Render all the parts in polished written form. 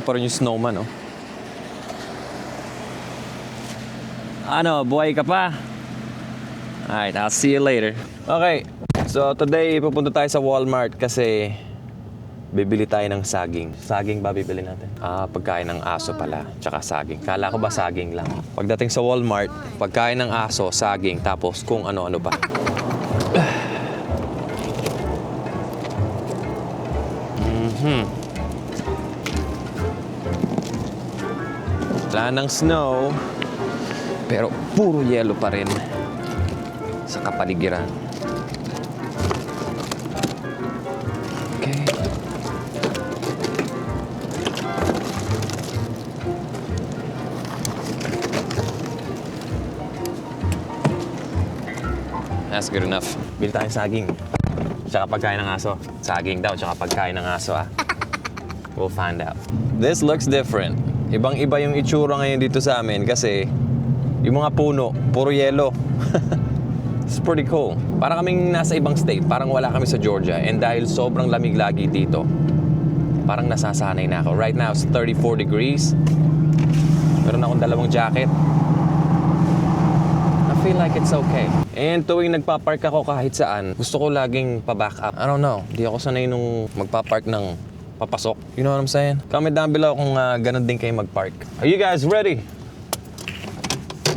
Nandito pa rin yung snowman, oh. Ano, buhay ka pa? Alright, I'll see you later. Okay, so today pupunta tayo sa Walmart kasi bibili tayo ng saging. Saging ba bibili natin? Pagkain ng aso pala, tsaka saging. Kala ko ba saging lang? Pagdating sa Walmart, pagkain ng aso, saging, tapos kung ano-ano pa. Wala ng snow, pero puro yelo pa rin sa kapaligiran. Okay. That's good enough. Bili tayong saging. Tsaka pagkain ng aso. Saging daw, tsaka pagkain ng aso, ah. We'll find out. This looks different. Ibang-iba yung itsura ngayon dito sa amin kasi yung mga puno, puro yelo. It's pretty cool. Parang kaming nasa ibang state. Parang wala kami sa Georgia. And dahil sobrang lamig lagi dito, parang nasasanay na ako. Right now, it's 34 degrees. Meron akong dalawang jacket. I feel like it's okay. And tuwing nagpa-park ako kahit saan, gusto ko laging pa-back up. I don't know. Di ako sanay nung magpa-park ng papasok. You know what I'm saying? Comment down below kung ganun din kayo mag-park. Are you guys ready?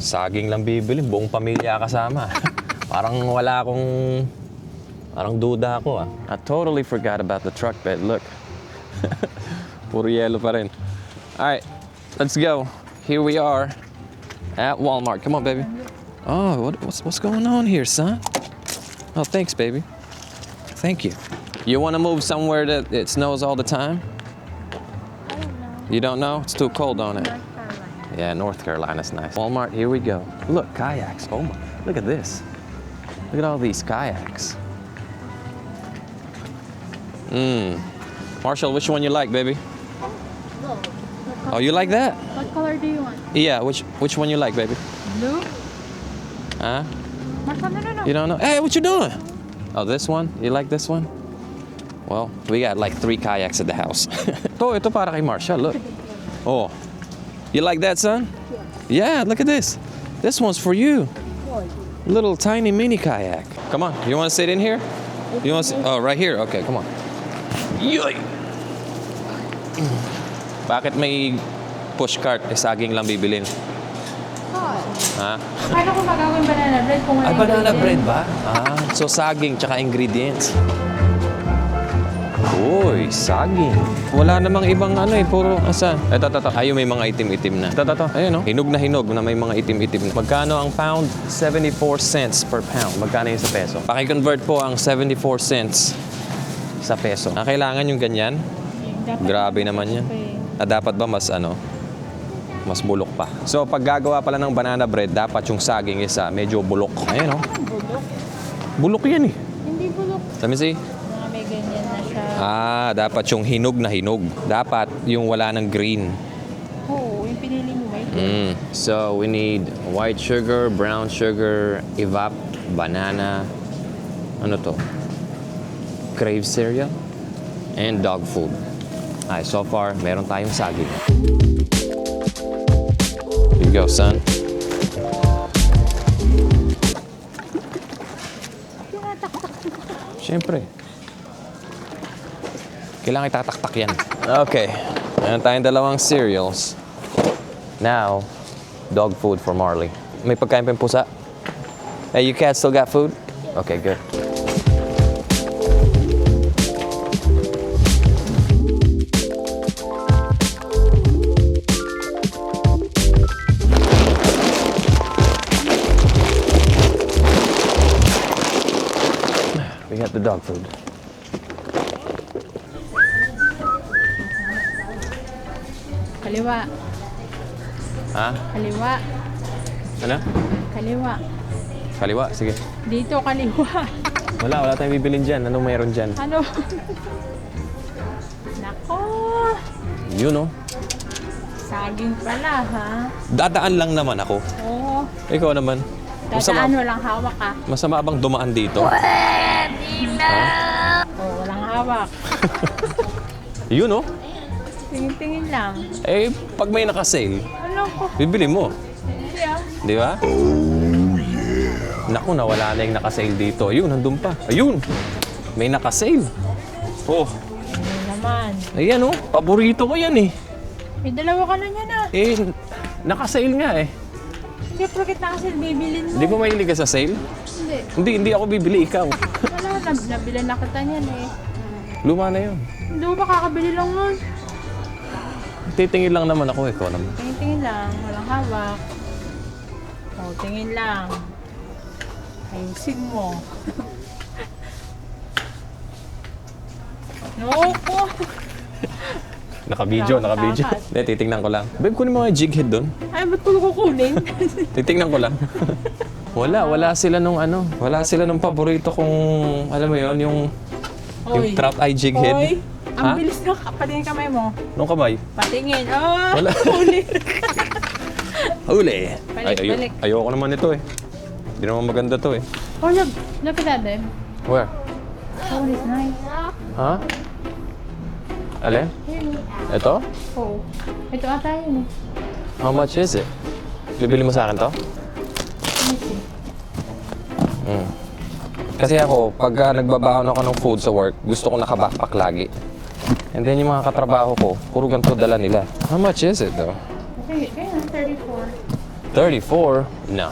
Saging lang bibili. Buong pamilya kasama. Parang wala akong... Parang duda ako, ah. I totally forgot about the truck bed. Look. Puro yellow pa rin. Alright. Let's go. Here we are at Walmart. Come on, baby. Oh, what's going on here, son? Oh, thanks, baby. Thank you. You want to move somewhere that it snows all the time? I don't know. You don't know? It's too cold on it. North Carolina. Yeah, North Carolina's nice. Walmart, here we go. Look, kayaks. Oh my, look at this. Look at all these kayaks. Marshall, which one you like, baby? Blue. Oh, you like that? What color do you want? Yeah, which one you like, baby? Blue? Huh? Marshall, no. You don't know? Hey, what you doing? Oh, this one? You like this one? Well, we got like 3 kayaks at the house. Ito para kay Marshall, look. Oh, you like that, son? Yeah, look at this. This one's for you. Little tiny mini kayak. Come on, you want to sit in here? You want to? Oh, right here. Okay, come on. Yoy! Bakit may push cart? Saging lang bibilin. Ha? Paano kung magagawin banana bread kung wala Banana ingredients? bread ba? So saging tsaka ingredients. Uy, saging. Wala namang ibang puro asa. Ito. Ayun, may mga itim-itim na. Ito. Ayun, no? Hinog na may mga itim-itim na. Magkano ang pound? 74 cents per pound. Magkano yun sa peso? Paki-convert po ang 74 cents sa peso. Kailangan yung ganyan? Grabe naman yan. Dapat ba mas mas bulok pa. So, pag gagawa pala ng banana bread, dapat yung saging isa medyo bulok. Ayun, no? Bulok? Bulok yan, eh. Hindi bulok. Let me see. Mga may ganyan na siya. Dapat yung hinog na hinog. Dapat yung wala ng green. Oo, yung pinili mo white. So, we need white sugar, brown sugar, evap, banana, ano to? Crave cereal, and dog food. Ay, so far, meron tayong saging. Here you go, son. Siyempre. Kailangan itataktak yan. Okay. Meron tayong dalawang cereals. Now, dog food for Marley. May pagkain pa yung pusa? Hey, you cats still got food? Okay, good. We got the dog food. Kaliwa. Ha? Kaliwa. Ano? Kaliwa. Kaliwa, sige. Dito, kaliwa. Wala tayong bibilin dyan. Anong mayroon dyan? Ano? Nako. Yun, no? Saging pala, ha? Dadaan lang naman ako. Oo. Ikaw naman. Dadaan, walang hawak, ha? Masama bang dumaan dito? Oo, walang hawak. Yun, no? Tingin-tingin lang. Eh, pag may naka-sale, Ano ko? bibili mo. Yeah. Di ba? Naku, nawala na yung naka-sale dito. Ayun, nandun pa. Ayun! May naka-sale. Oh, Ano naman? ayan oh. Paborito ko yan eh. May dalawa ka na niya na. Eh, naka-sale nga eh. Hindi, porkit na kasi bibilin mo. Di ba mahilig ka sa sale? Hindi. Hindi ako bibili, ikaw. Wala, nabilan na kita niyan eh. Luma na yun. Hindi ko ba kakabili lang nun? Titingin lang naman ako, ikaw naman. Tingin-tingin lang. Walang hawak. O, tingin lang. Ayusin mo. Noko! Naka-video, naka-video. Hindi, titingnan ko lang. Babe, kunin mo nga yung jig head doon. Ay, ba't ko kukunin? Titingnan ko lang. Wala sila nung ano. Wala sila nung paborito kong, alam mo yon yung trout eye jig head. Hoy, ang Ha? bilis na. Patingin kamay mo. Nung kamay? Patingin. Oh, Wala. huli. Huli! Balik, balik. Ayoko naman ito eh. Hindi naman maganda to eh. Oh, look at that, babe. Where? Oh, it's nice. Ha? Alin? Ito? Oh, ito ata yun eh. How much is it? Bibili mo sa akin to? Let me see. Kasi ako, pag nagbabaon ako ng food sa work, gusto ko naka-backpack lagi. And then yung mga katrabaho ko, puro ganito dala nila. How much is it though? Okay, kaya 34. 34? No.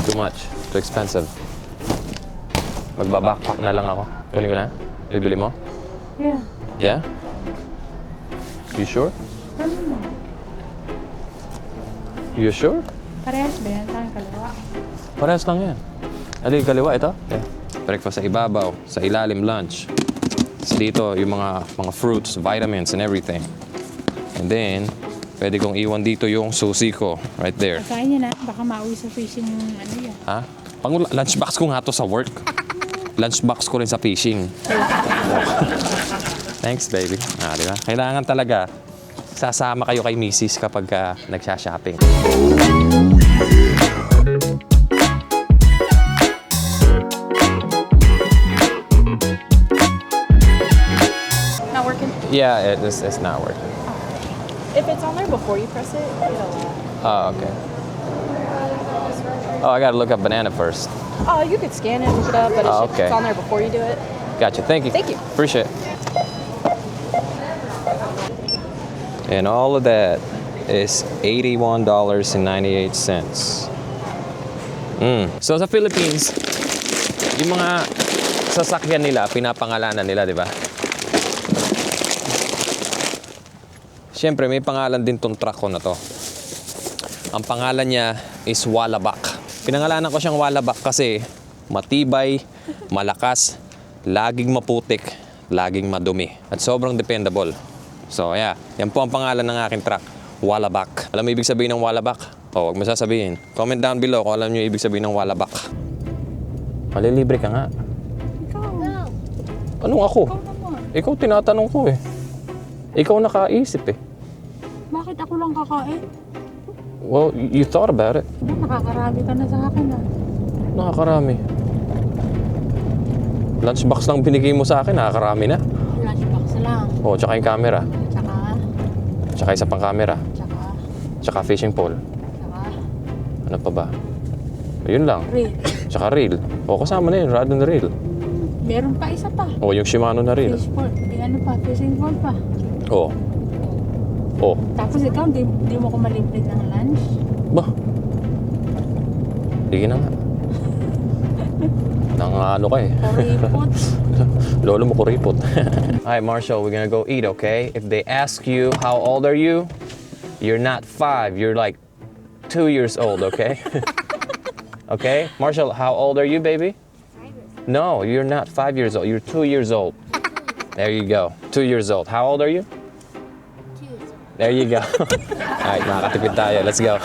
Too much. Too expensive. Magbabackpack na lang ako. Kunin ko na? Bibili mo? Yeah. Yeah? You sure? Ano mo? You sure? Parehas ba yan? Saan kalawa? Parehas lang yan. Ali, kaliwa ito? Yeah. Breakfast sa ibabaw, sa ilalim lunch. Tapos dito, yung mga fruits, vitamins, and everything. And then, pwede kong iwan dito yung susi ko. Right there. Pagkain niya na. Baka mauwi sa fishing yung ano yan. Ha? Lunchbox ko nga to sa work. Lunchbox ko rin sa fishing. Thanks, baby. Di ba? Kailangan talaga sasama kayo kay Mrs. kapag nagsha-shopping. Not working? Yeah, it's not working. If it's on there before you press it, it'll... Oh, okay. Oh, I gotta look up banana first. Oh, you could scan it and look it up, but Oh, it's, okay. it's on there before you do it. Gotcha. Thank you. Thank you. Appreciate it. And all of that is $81.98. So sa Philippines, yung mga sasakyan nila, pinapangalanan nila, di ba? Siyempre, may pangalan din tong truck ko na to. Ang pangalan niya is Walabak. Pinangalanan ko siyang Walabak kasi matibay, malakas, laging maputik, laging madumi, at sobrang dependable. So, yeah. Yan po ang pangalan ng aking truck. Walabak. Alam mo ibig sabihin ng Walabak? O, huwag mo sasabihin. Comment down below kung alam nyo ibig sabihin ng Walabak. Malilibre ka nga. Ikaw. Anong ako? Ikaw naman. Ikaw tinatanong ko eh. Ikaw nakaisip eh. Bakit ako lang kakain? Well, you thought about it. Nakakarami ka na sa akin ah. Nakakarami. Lunchbox lang binigay mo sa akin, nakakarami na. Lunchbox lang. O, tsaka yung camera. Tsaka, Tsaka isa pang camera. tsaka, Tsaka fishing pole. tsaka, Ano pa ba? Ayun lang. reel. Tsaka reel. O, kasama na yun, rod and reel. Meron pa isa pa. O, yung Shimano na reel. Fish pole. Di ano pa, fishing pole pa. O. O. Tapos ikaw, di mo ko malibre ng lunch? Ba? Sige na nga. Ano ka eh. Kuripot. Lolo mo kuripot. Alright, Marshall, we're gonna go eat, okay? If they ask you, how old are you? You're not 5, you're like 2 years old, okay? Okay? Marshall, how old are you, baby? No, you're not 5 years old. You're 2 years old. There you go. 2 years old. How old are you? 2 years old. There you go. Alright, makakatipid tayo. Let's go.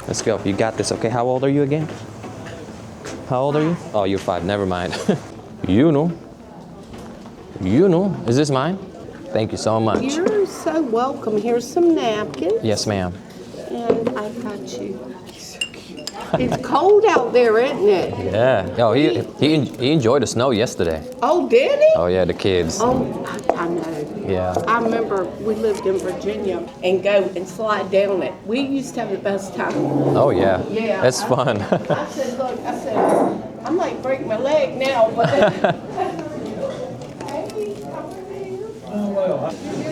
Let's go. You got this, okay? How old are you again? How old are you? Oh, you're 5. Never mind. You know. You know. Is this mine? Thank you so much. You're so welcome. Here's some napkins. Yes, ma'am. And I've got you It's cold out there, isn't it? Yeah. Oh, he enjoyed the snow yesterday. Oh, did he? Oh yeah, the kids. Oh, I know. Yeah. I remember we lived in Virginia and go and slide down it. We used to have the best time. Oh yeah. Yeah. That's fun. I said, look, I might break my leg now, but. Hey, how are you?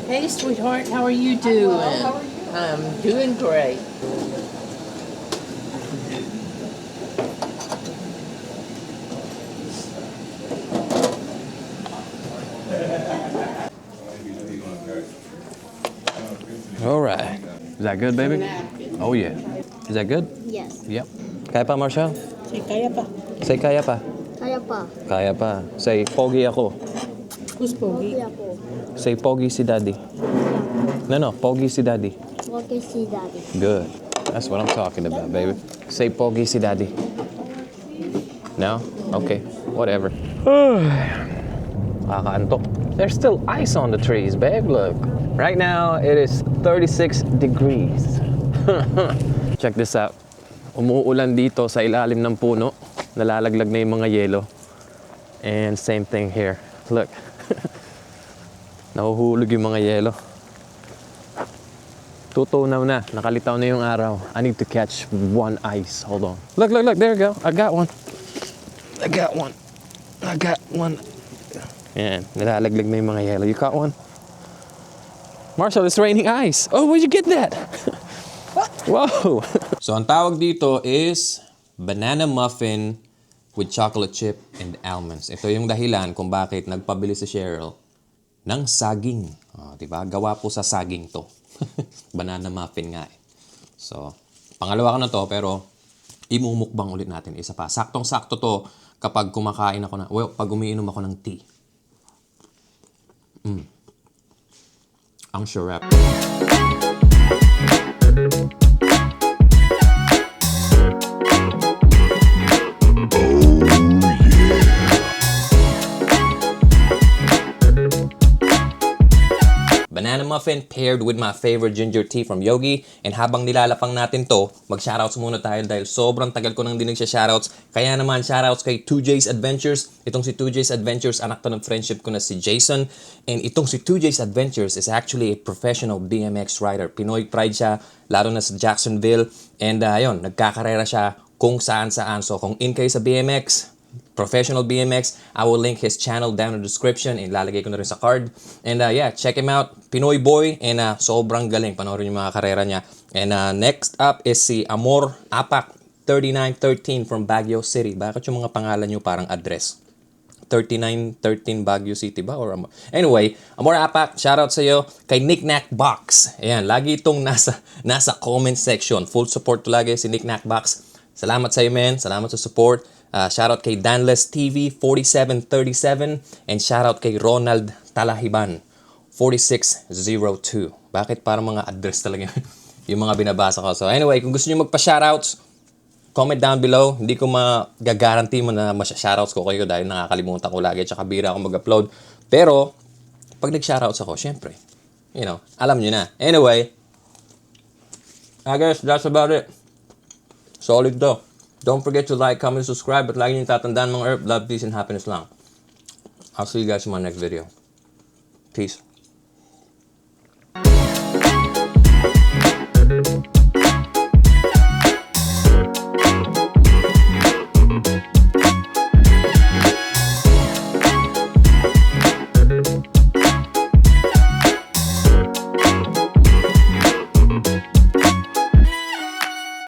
Hey, sweetheart, how are you doing? How are you? I'm doing great. All right. Is that good, baby? Oh yeah. Is that good? Yes. Yep. Kaya pa, Marshall? Say, kaya pa. Say kaya pa. Kaya pa. Kaya pa. Say pogi ako. Who's Pogi? Kaya po. Say pogi si daddy. No, pogi si daddy. Okay, si daddy. Good. That's what I'm talking about, baby. Say pogi si daddy. No? Okay. Whatever. Kakaantok. There's still ice on the trees, babe. Look. Right now, it is 36 degrees. Check this out. Umuulan dito sa ilalim ng puno. Nalalaglag na yung mga yelo. And same thing here. Look. Nahuhulog yung mga yelo. Tutunaw na. Nakalitaw na yung araw. I need to catch one ice. Hold on. Look. There you go. I got one. Yan. Nalalaglag na yung mga yelo. You caught one? Marshall, it's raining ice. Oh, where'd you get that? Whoa. So, ang tawag dito is banana muffin with chocolate chip and almonds. Ito yung dahilan kung bakit nagpabili si Cheryl ng saging. Oh, diba? Gawa po sa saging to. Banana muffin nga eh. So, pangalawa ko na to, pero imumukbang ulit natin. Isa pa. Saktong-sakto to kapag kumakain ako pag umiinom ako ng tea. Ang sarap. Banana muffin paired with my favorite ginger tea from Yogi. And habang nilalapang natin to, mag-shoutouts muna tayo dahil sobrang tagal ko nang dinig siya shoutouts. Kaya naman shoutouts kay 2J's Adventures. Itong si 2J's Adventures, anak to ng friendship ko na si Jason. And itong si 2J's Adventures is actually a professional BMX rider. Pinoy pride siya, lalo na sa Jacksonville. And ayun, nagkakarera siya kung saan-saan. So kung in kayo sa BMX, professional BMX, I will link his channel down in the description and lalagay ko na rin sa card. And yeah, check him out. Pinoy boy and sobrang galing. Panoorin yung mga karera niya. And next up is si Amor Apak 3913 from Baguio City. Bakit yung mga pangalan nyo parang address? 3913 Baguio City ba? Or anyway, Amor Apak, shoutout sa iyo. Kay Knickknack Box. Ayan, lagi itong nasa comment section. Full support to lagi si Knickknack Box. Salamat sa iyo, man. Salamat sa support. Shoutout kay Danless TV 4737 and shoutout kay Ronald Talahiban 4602. Bakit parang mga address talaga yung mga binabasa ko. So anyway, kung gusto niyo magpa-shoutouts, comment down below. Hindi ko mag-guarantee mo na masya-shoutouts ko kayo dahil nakakalimutan ko lagi tsaka bira ako mag-upload. Pero pag nag-shoutouts ako, syempre, alam niyo na. Anyway, I guess that's about it. Solid to. Don't forget to like, comment, subscribe. At lagi nyo tatandaan mga herb, love, peace, and happiness lang. I'll see you guys in my next video. Peace.